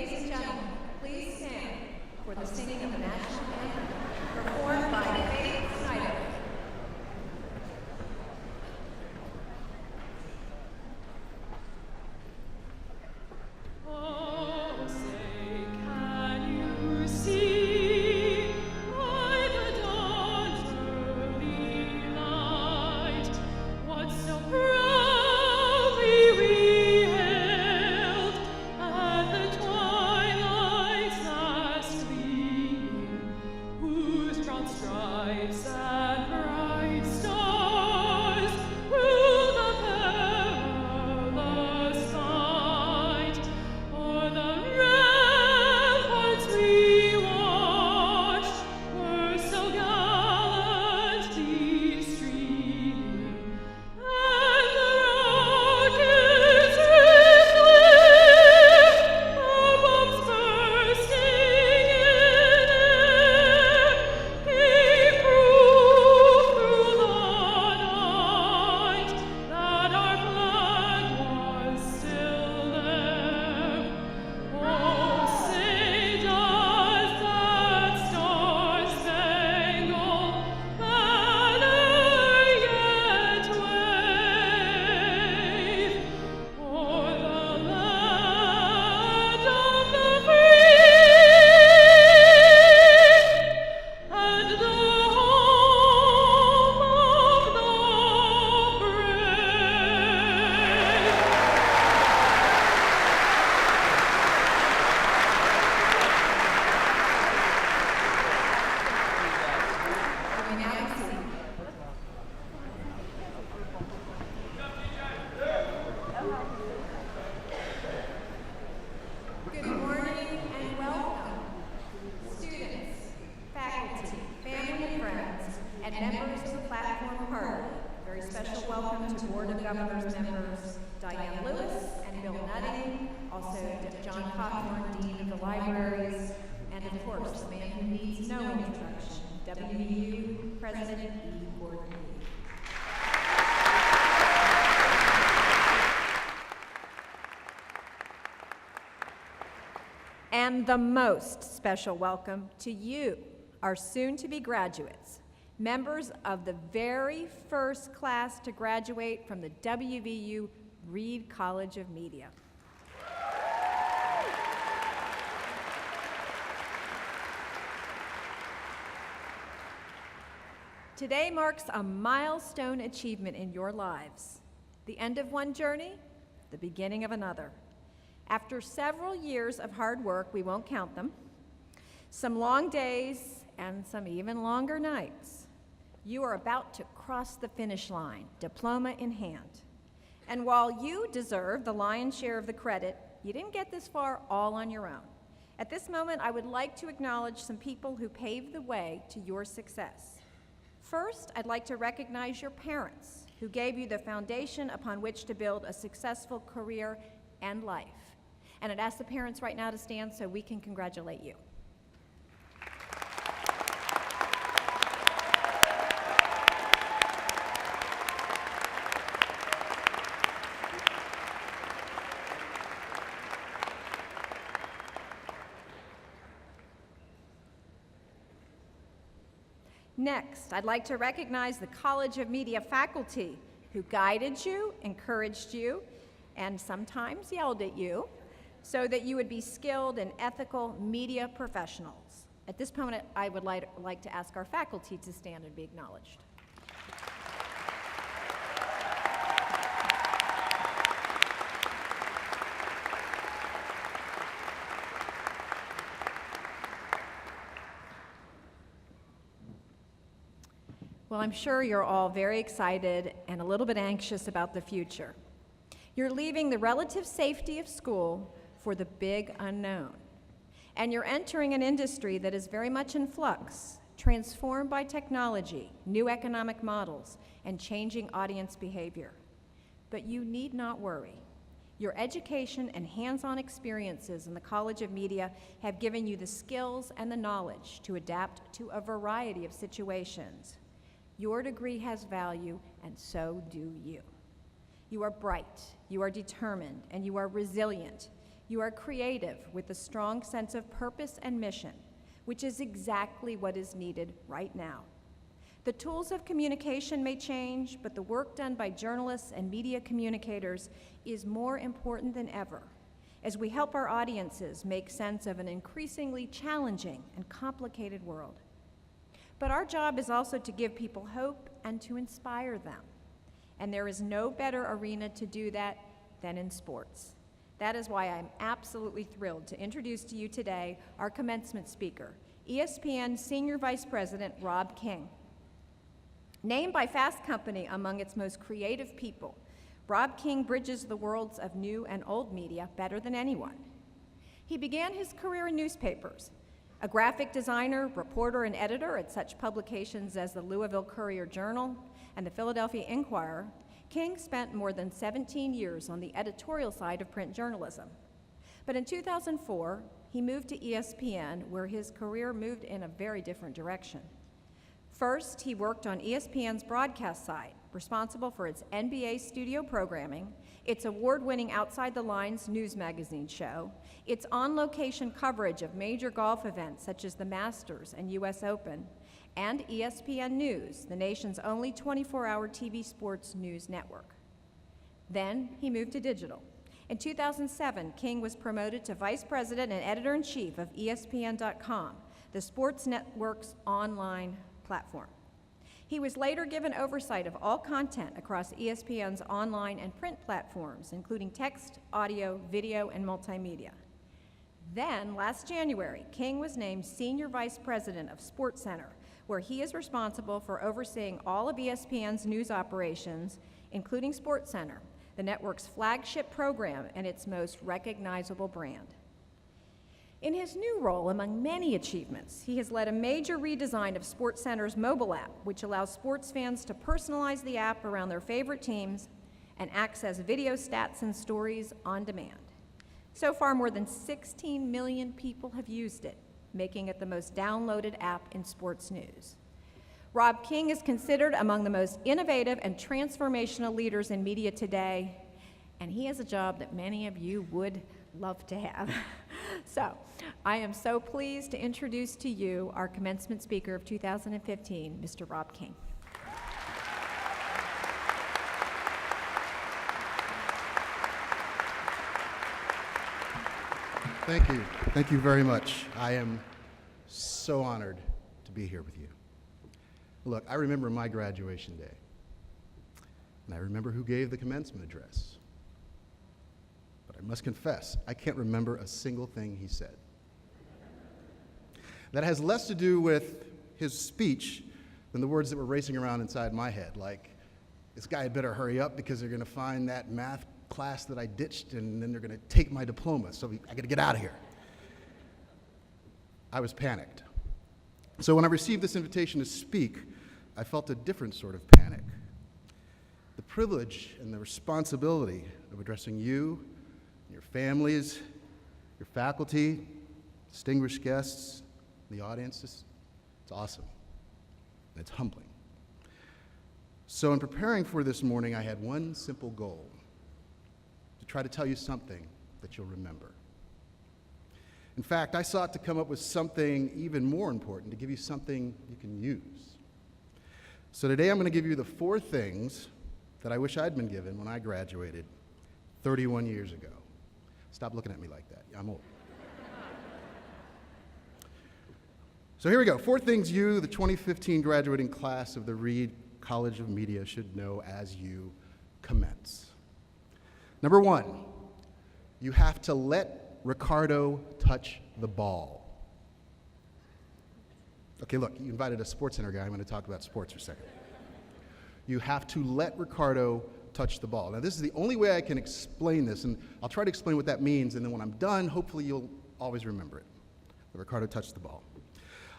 Ladies and gentlemen, please stand for the singing of the national anthem performed by Faith Snyder. And the most special welcome to you, our soon-to-be graduates, members of the very first class to graduate from the WVU Reed College of Media. Today marks a milestone achievement in your lives. The end of one journey, the beginning of another. After several years of hard work, we won't count them, some long days and some even longer nights, you are about to cross the finish line, diploma in hand. And while you deserve the lion's share of the credit, you didn't get this far all on your own. At this moment, I would like to acknowledge some people who paved the way to your success. First, I'd like to recognize your parents, who gave you the foundation upon which to build a successful career and life. And I'd ask the parents right now to stand so we can congratulate you. Next, I'd like to recognize the College of Media faculty who guided you, encouraged you, and sometimes yelled at you, so that you would be skilled and ethical media professionals. At this moment, I would like to ask our faculty to stand and be acknowledged. Well, I'm sure you're all very excited and a little bit anxious about the future. You're leaving the relative safety of school for the big unknown. And you're entering an industry that is very much in flux, transformed by technology, new economic models, and changing audience behavior. But you need not worry. Your education and hands-on experiences in the College of Media have given you the skills and the knowledge to adapt to a variety of situations. Your degree has value, and so do you. You are bright, you are determined, and you are resilient. You are creative with a strong sense of purpose and mission, which is exactly what is needed right now. The tools of communication may change, but the work done by journalists and media communicators is more important than ever as we help our audiences make sense of an increasingly challenging and complicated world. But our job is also to give people hope and to inspire them. And there is no better arena to do that than in sports. That is why I'm absolutely thrilled to introduce to you today our commencement speaker, ESPN Senior Vice President Rob King. Named by Fast Company among its most creative people, Rob King bridges the worlds of new and old media better than anyone. He began his career in newspapers. A graphic designer, reporter, and editor at such publications as the Louisville Courier-Journal and the Philadelphia Inquirer, King spent more than 17 years on the editorial side of print journalism. But in 2004, he moved to ESPN, where his career moved in a very different direction. First, he worked on ESPN's broadcast side, responsible for its NBA studio programming, its award-winning Outside the Lines news magazine show, its on-location coverage of major golf events such as the Masters and US Open, and ESPN News, the nation's only 24-hour TV sports news network. Then he moved to digital. In 2007, King was promoted to Vice President and Editor-in-Chief of ESPN.com, the sports network's online platform. He was later given oversight of all content across ESPN's online and print platforms, including text, audio, video, and multimedia. Then, last January, King was named Senior Vice President of SportsCenter, where he is responsible for overseeing all of ESPN's news operations, including SportsCenter, the network's flagship program and its most recognizable brand. In his new role, among many achievements, he has led a major redesign of SportsCenter's mobile app, which allows sports fans to personalize the app around their favorite teams and access video stats and stories on demand. So far, more than 16 million people have used it, making it the most downloaded app in sports news. Rob King is considered among the most innovative and transformational leaders in media today, and he has a job that many of you would love to have. So, I am so pleased to introduce to you our commencement speaker of 2015, Mr. Rob King. Thank you. Thank you very much. I am so honored to be here with you. Look, I remember my graduation day, and I remember who gave the commencement address. But I must confess, I can't remember a single thing he said. That has less to do with his speech than the words that were racing around inside my head, like, this guy had better hurry up because they're gonna find that math class that I ditched and then they're gonna take my diploma, so I gotta get out of here. I was panicked. So when I received this invitation to speak, I felt a different sort of panic. The privilege and the responsibility of addressing you, your families, your faculty, distinguished guests, the audience, it's awesome. And it's humbling. So in preparing for this morning, I had one simple goal: to try to tell you something that you'll remember. In fact, I sought to come up with something even more important, to give you something you can use. So today I'm going to give you the 4 things that I wish I'd been given when I graduated 31 years ago. Stop looking at me like that. I'm old. So here we go. 4 things you, the 2015 graduating class of the Reed College of Media, should know as you commence. Number 1, you have to let Ricardo touch the ball. Okay, look, you invited a SportsCenter guy. I'm going to talk about sports for a second. You have to let Ricardo touch the ball. Now, this is the only way I can explain this, and I'll try to explain what that means, and then when I'm done, hopefully you'll always remember it. That Ricardo touched the ball.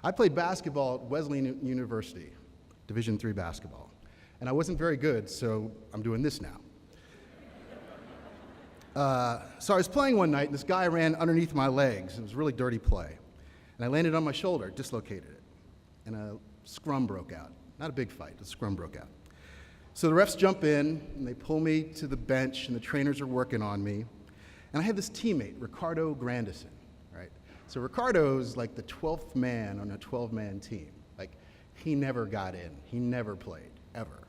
I played basketball at Wesleyan University, Division III basketball, and I wasn't very good, so I'm doing this now. So I was playing one night, and this guy ran underneath my legs. It was a really dirty play. And I landed on my shoulder, dislocated it, and a scrum broke out. Not a big fight, a scrum broke out. So the refs jump in, and they pull me to the bench, and the trainers are working on me. And I had this teammate, Ricardo Grandison, right? So Ricardo's like the 12th man on a 12-man team. Like, he never got in. He never played, ever.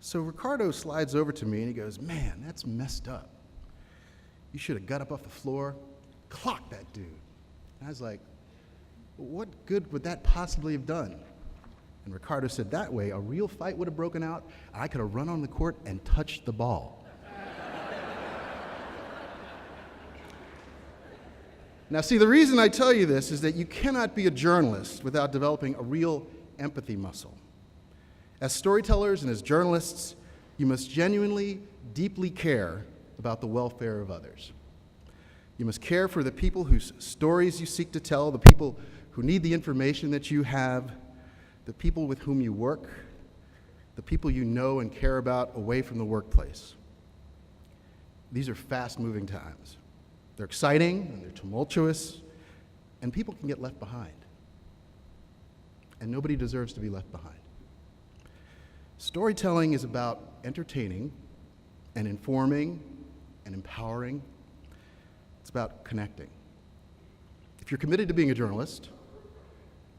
So Ricardo slides over to me and he goes, "Man, that's messed up. You should have got up off the floor, clocked that dude." And I was like, "What good would that possibly have done?" And Ricardo said, "That way, a real fight would have broken out, and I could have run on the court and touched the ball." Now, see, the reason I tell you this is that you cannot be a journalist without developing a real empathy muscle. As storytellers and as journalists, you must genuinely, deeply care about the welfare of others. You must care for the people whose stories you seek to tell, the people who need the information that you have, the people with whom you work, the people you know and care about away from the workplace. These are fast-moving times. They're exciting and they're tumultuous, and people can get left behind. And nobody deserves to be left behind. Storytelling is about entertaining and informing and empowering. It's about connecting. If you're committed to being a journalist,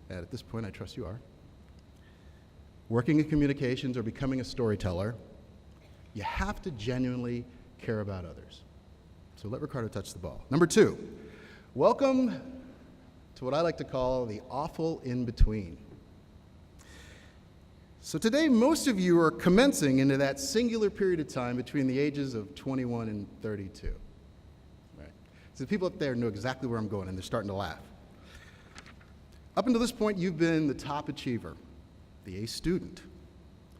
and at this point I trust you are, working in communications or becoming a storyteller, you have to genuinely care about others. So let Ricardo touch the ball. Number 2, welcome to what I like to call the awful in-between. So today, most of you are commencing into that singular period of time between the ages of 21 and 32. Right? So the people up there know exactly where I'm going, and they're starting to laugh. Up until this point, you've been the top achiever, the A student,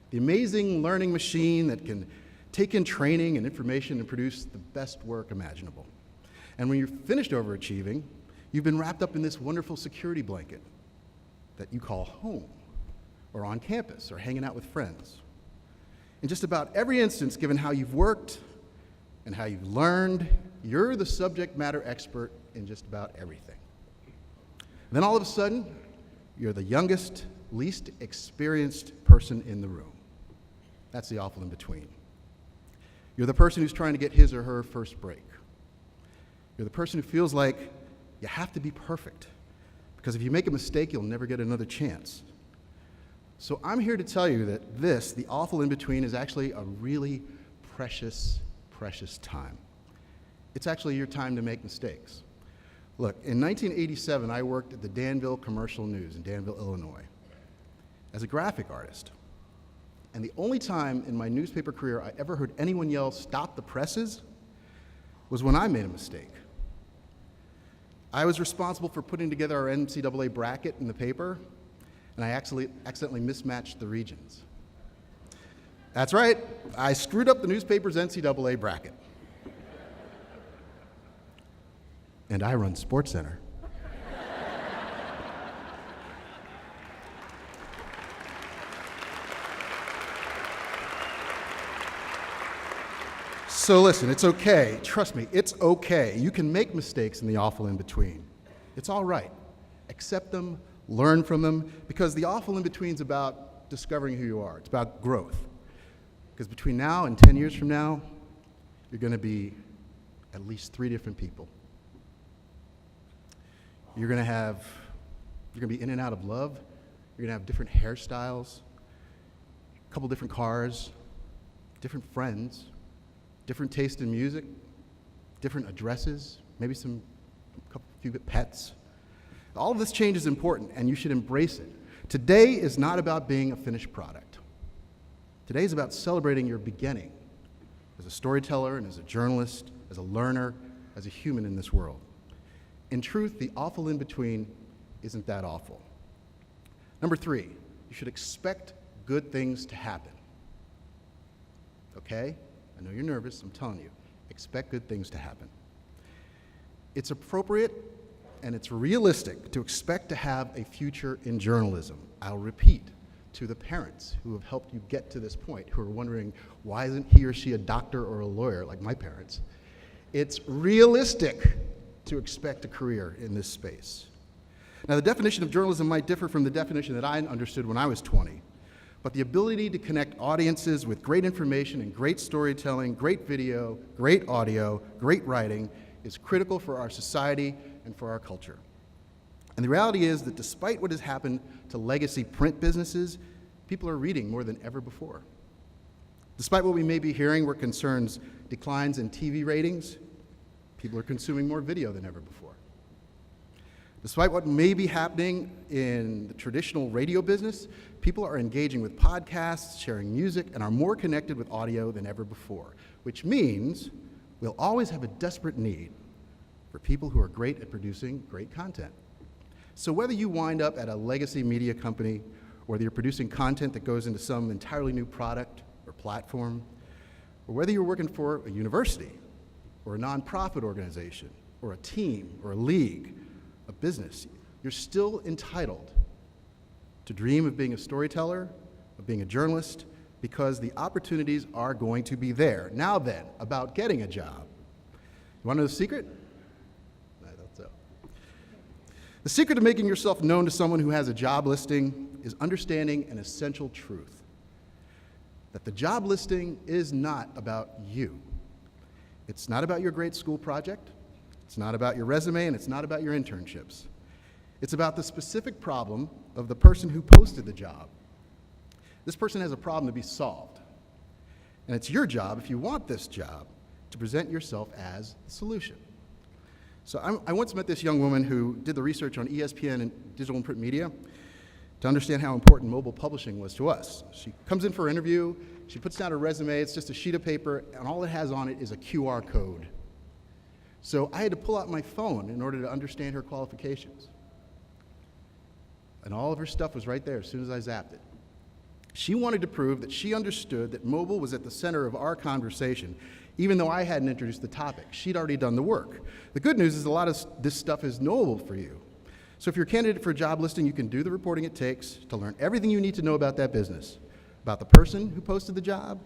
the amazing learning machine that can take in training and information and produce the best work imaginable. And when you're finished overachieving, you've been wrapped up in this wonderful security blanket that you call home, or on campus, or hanging out with friends. In just about every instance, given how you've worked and how you've learned, you're the subject matter expert in just about everything. And then all of a sudden, you're the youngest, least experienced person in the room. That's the awful in-between. You're the person who's trying to get his or her first break. You're the person who feels like you have to be perfect, because if you make a mistake, you'll never get another chance. So I'm here to tell you that this, the awful in-between, is actually a really precious, precious time. It's actually your time to make mistakes. Look, in 1987, I worked at the Danville Commercial News in Danville, Illinois, as a graphic artist. And the only time in my newspaper career I ever heard anyone yell, "Stop the presses," was when I made a mistake. I was responsible for putting together our NCAA bracket in the paper, and I accidentally mismatched the regions. That's right, I screwed up the newspaper's NCAA bracket. And I run SportsCenter. So listen, it's okay. Trust me, it's okay. You can make mistakes in the awful in-between. It's all right. Accept them, learn from them, because the awful in-between is about discovering who you are. It's about growth. Because between now and 10 years from now, you're going to be at least 3 different people. You're going to be in and out of love. You're going to have different hairstyles, a couple different cars, different friends, different taste in music, different addresses, maybe a few pets. All of this change is important, and you should embrace it. Today is not about being a finished product. Today is about celebrating your beginning as a storyteller and as a journalist, as a learner, as a human in this world. In truth, the awful in-between isn't that awful. Number 3, you should expect good things to happen. Okay? I know you're nervous, I'm telling you. Expect good things to happen. It's appropriate and it's realistic to expect to have a future in journalism. I'll repeat, to the parents who have helped you get to this point, who are wondering, why isn't he or she a doctor or a lawyer like my parents? It's realistic to expect a career in this space. Now, the definition of journalism might differ from the definition that I understood when I was 20, but the ability to connect audiences with great information and great storytelling, great video, great audio, great writing is critical for our society and for our culture. And the reality is that despite what has happened to legacy print businesses, people are reading more than ever before. Despite what we may be hearing where concerns declines in TV ratings, people are consuming more video than ever before. Despite what may be happening in the traditional radio business, people are engaging with podcasts, sharing music, and are more connected with audio than ever before, which means we'll always have a desperate need for people who are great at producing great content. So whether you wind up at a legacy media company, or whether you're producing content that goes into some entirely new product or platform, or whether you're working for a university, or a nonprofit organization, or a team, or a league, a business, you're still entitled to dream of being a storyteller, of being a journalist, because the opportunities are going to be there. Now then, about getting a job. You want to know the secret? I thought so. The secret to making yourself known to someone who has a job listing is understanding an essential truth, that the job listing is not about you. It's not about your great school project. It's not about your resume, and it's not about your internships. It's about the specific problem of the person who posted the job. This person has a problem to be solved. And it's your job, if you want this job, to present yourself as the solution. So I once met this young woman who did the research on ESPN and digital and print media to understand how important mobile publishing was to us. She comes in for an interview, she puts down her resume, it's just a sheet of paper, and all it has on it is a QR code. So I had to pull out my phone in order to understand her qualifications. And all of her stuff was right there as soon as I zapped it. She wanted to prove that she understood that mobile was at the center of our conversation, even though I hadn't introduced the topic. She'd already done the work. The good news is a lot of this stuff is knowable for you. So if you're a candidate for a job listing, you can do the reporting it takes to learn everything you need to know about that business, about the person who posted the job,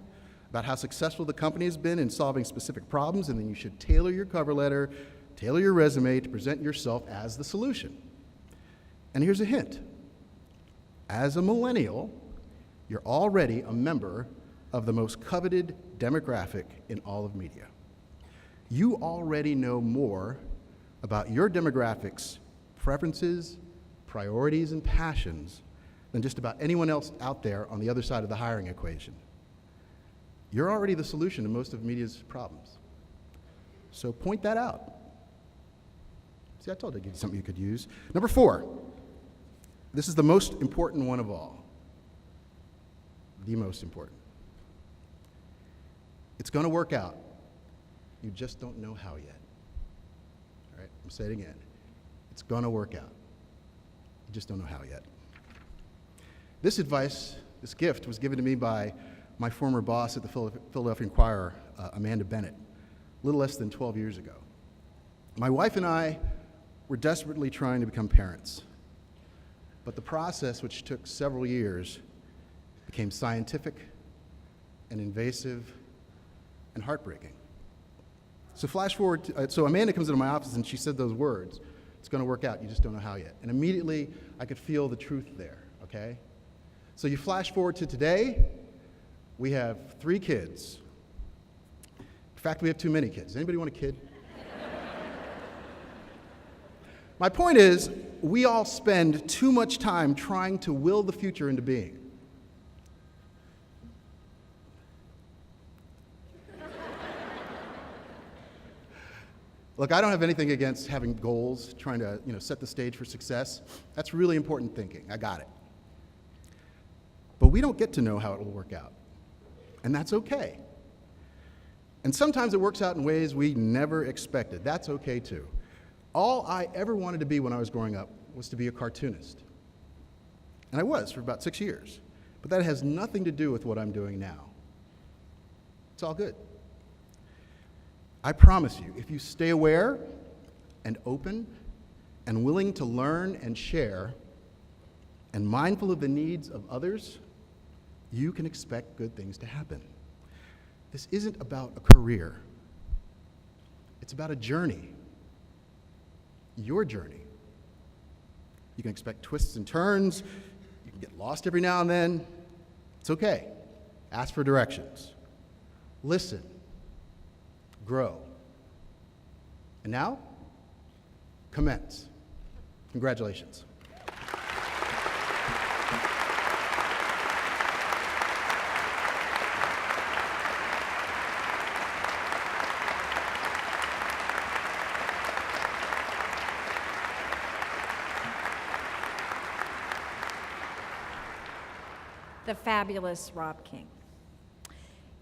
about how successful the company has been in solving specific problems, and then you should tailor your cover letter, tailor your resume to present yourself as the solution. And here's a hint. As a millennial, you're already a member of the most coveted demographic in all of media. You already know more about your demographic's preferences, priorities, and passions than just about anyone else out there on the other side of the hiring equation. You're already the solution to most of media's problems. So point that out. See, I told you I'd give you something you could use. Number 4, this is the most important one of all. The most important. It's going to work out. You just don't know how yet. All right, I'm saying it again. It's going to work out. You just don't know how yet. This advice, this gift, was given to me by my former boss at the Philadelphia Inquirer, Amanda Bennett, a little less than 12 years ago. My wife and I were desperately trying to become parents, but the process, which took several years, became scientific and invasive and heartbreaking. So flash forward, so Amanda comes into my office and she said those words, it's going to work out, you just don't know how yet. And immediately I could feel the truth there, okay? So you flash forward to today, we have 3 kids. In fact, we have too many kids. Anybody want a kid? My point is, we all spend too much time trying to will the future into being. Look, I don't have anything against having goals, trying to set the stage for success. That's really important thinking. I got it. But we don't get to know how it will work out. And that's okay. And sometimes it works out in ways we never expected. That's okay too. All I ever wanted to be when I was growing up was to be a cartoonist. And I was for about 6 years. But that has nothing to do with what I'm doing now. It's all good. I promise you, if you stay aware and open and willing to learn and share and mindful of the needs of others, you can expect good things to happen. This isn't about a career. It's about a journey. Your journey. You can expect twists and turns. You can get lost every now and then. It's okay. Ask for directions. Listen. Grow. And now, commence. Congratulations. The fabulous Rob King.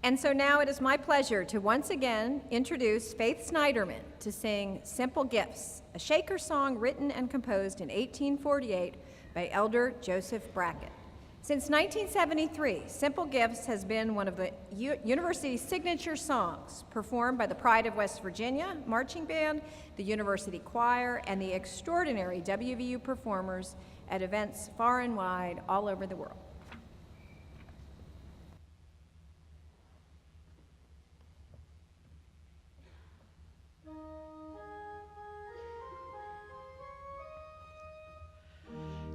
And so now it is my pleasure to once again introduce Faith Snyderman to sing Simple Gifts, a Shaker song written and composed in 1848 by Elder Joseph Brackett. Since 1973, Simple Gifts has been one of the university's signature songs, performed by the Pride of West Virginia Marching Band, the University Choir, and the extraordinary WVU performers at events far and wide all over the world.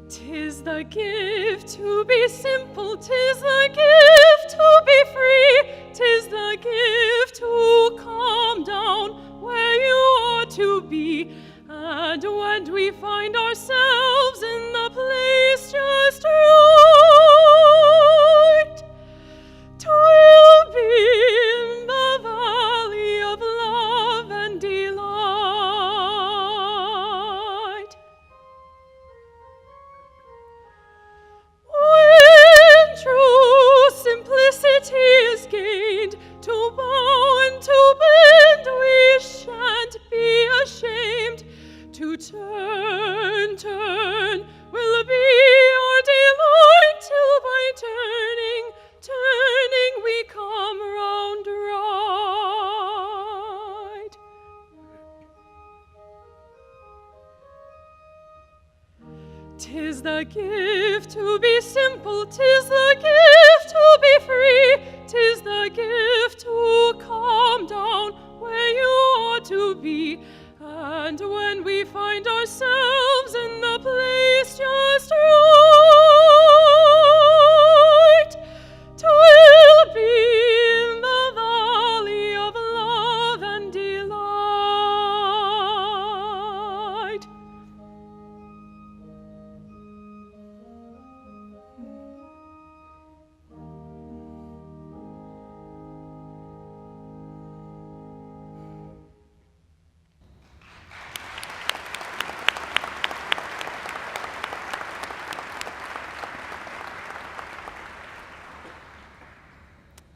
'Tis the gift to be simple, 'tis the gift to be free, 'tis the gift to come down where you ought to be. And when we find ourselves in the place just right, 'twill be in the valley of love and delight. When true simplicity is gained, to bow and to bend we shan't be ashamed. To turn will be our delight, till by turning we come round right. 'Tis the gift to be simple, 'tis the gift to be free, 'tis the gift to come down where you ought to be. And when we find ourselves in the place just right, 'twill be in the valley of love and delight.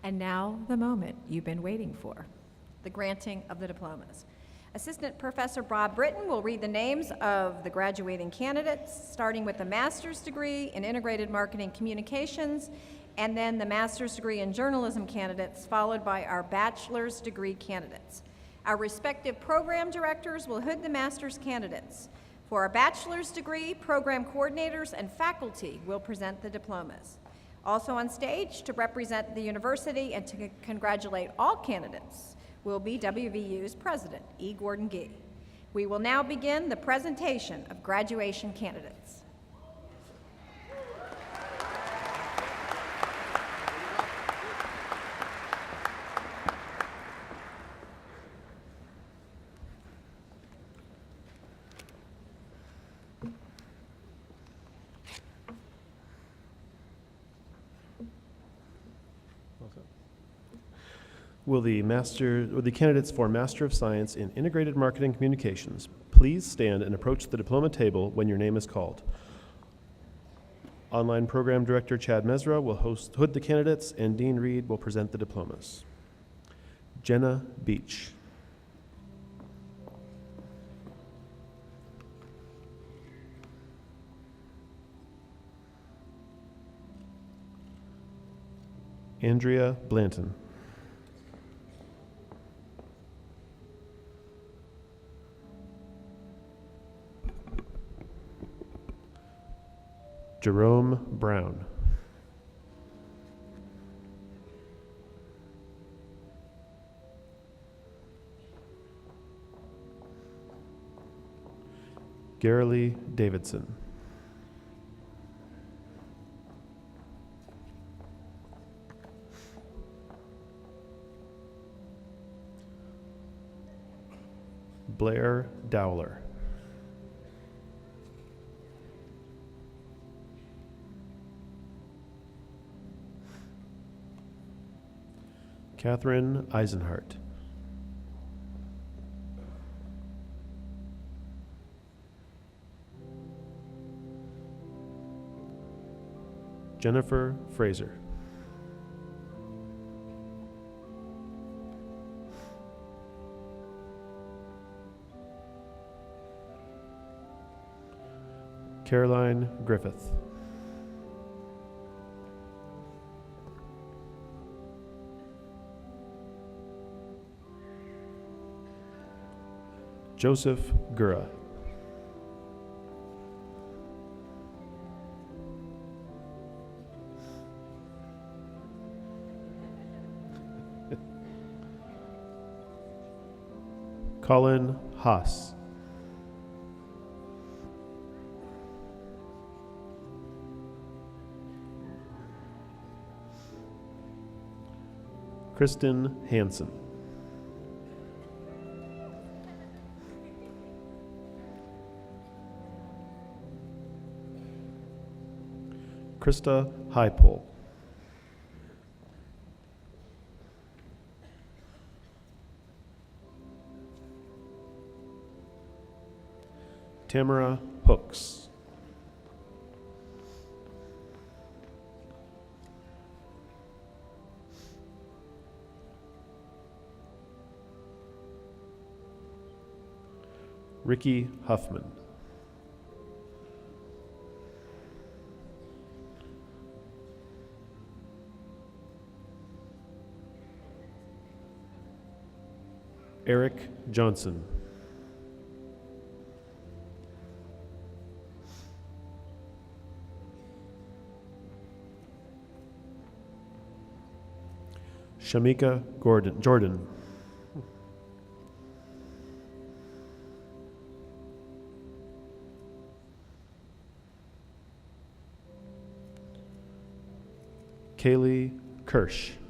And now the moment you've been waiting for, the granting of the diplomas. Assistant Professor Bob Britton will read the names of the graduating candidates, starting with the master's degree in integrated marketing communications, and then the master's degree in journalism candidates, followed by our bachelor's degree candidates. Our respective program directors will hood the master's candidates. For our bachelor's degree, program coordinators and faculty will present the diplomas. Also on stage to represent the university and to congratulate all candidates will be WVU's president, E. Gordon Gee. We will now begin the presentation of graduation candidates. Will the candidates for Master of Science in Integrated Marketing Communications please stand and approach the diploma table when your name is called. Online Program Director Chad Mesra will hood the candidates, and Dean Reed will present the diplomas. Jenna Beach. Andrea Blanton. Jerome Brown. Garilee Davidson. Blair Dowler. Catherine Eisenhart. Jennifer Fraser. Caroline Griffith. Joseph Gura. Colin Haas. Kristen Hansen. Krista Highpole. Tamara Hooks. Ricky Huffman. Eric Johnson. Shamika Jordan. Kaylee Kirsch.